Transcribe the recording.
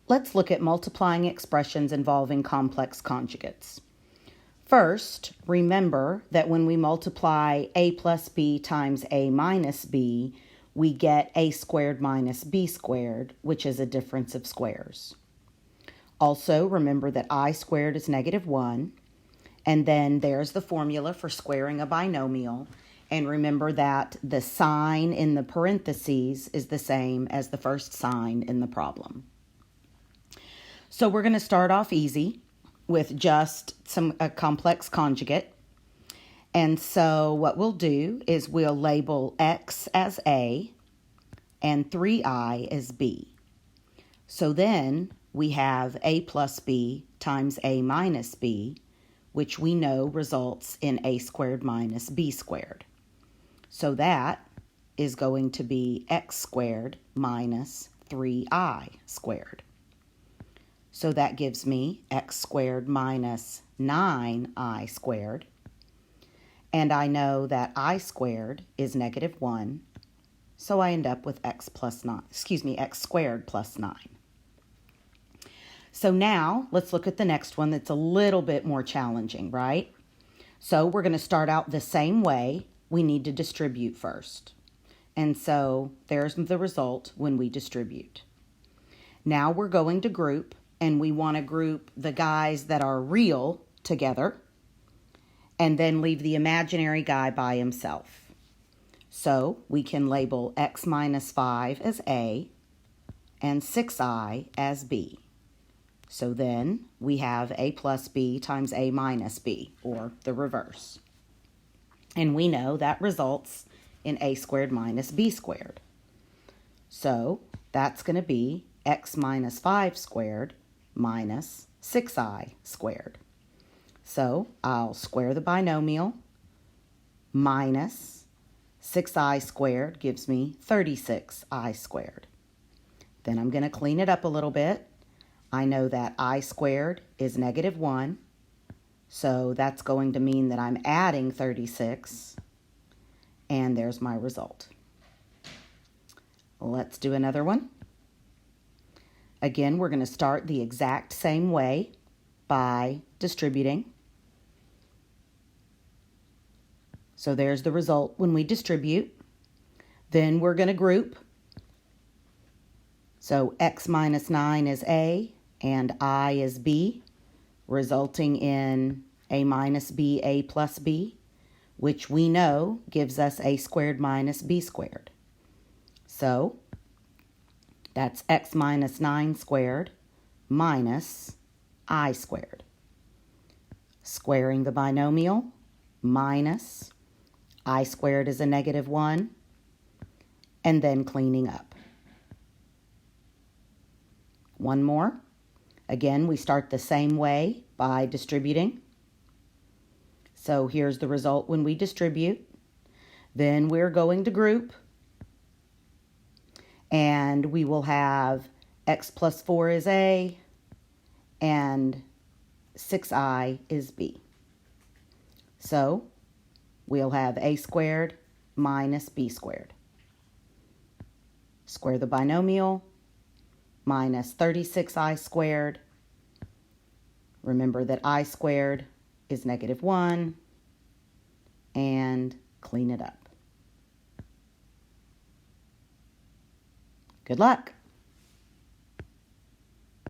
Let's look at multiplying expressions involving complex conjugates. First, remember that when we multiply a plus b times a minus b, we get a squared minus b squared, which is a difference of squares. Also, remember that I squared is -1, and then there's the formula for squaring a binomial. And remember that the sign in the parentheses is the same as the first sign in the problem. So we're going to start off easy with just a complex conjugate. And so what we'll do is we'll label x as a and 3i as b. So then we have a plus b times a minus b, which we know results in a squared minus b squared. So that is going to be x squared minus 3i squared. So that gives me x squared minus 9i squared. And I know that I squared is -1, so I end up with x squared plus 9. So now let's look at the next one that's a little bit more challenging, right? So we're going to start out the same way. We need to distribute first. And so there's the result when we distribute. Now we're going to group, and we want to group the guys that are real together and then leave the imaginary guy by himself. So we can label x minus 5 as a and 6i as b. So then we have a plus b times a minus b, or the reverse. And we know that results in a squared minus b squared. So that's going to be x minus 5 squared minus 6i squared. So I'll square the binomial. Minus 6i squared gives me 36i squared. Then I'm going to clean it up a little bit. I know that I squared is -1. So that's going to mean that I'm adding 36. And there's my result. Let's do another one. Again, we're going to start the exact same way by distributing. So there's the result when we distribute. Then we're going to group. So x minus 9 is a and I is b, resulting in a minus b, a plus b, which we know gives us a squared minus b squared. So that's x minus 9 squared minus I squared. Squaring the binomial, minus I squared is a -1, and then cleaning up. One more. Again, we start the same way by distributing. So here's the result when we distribute. Then we're going to group. And we will have x plus 4 is a and 6i is b. So we'll have a squared minus b squared. Square the binomial. Minus 36i squared. Remember that I squared is -1, and clean it up. Good luck.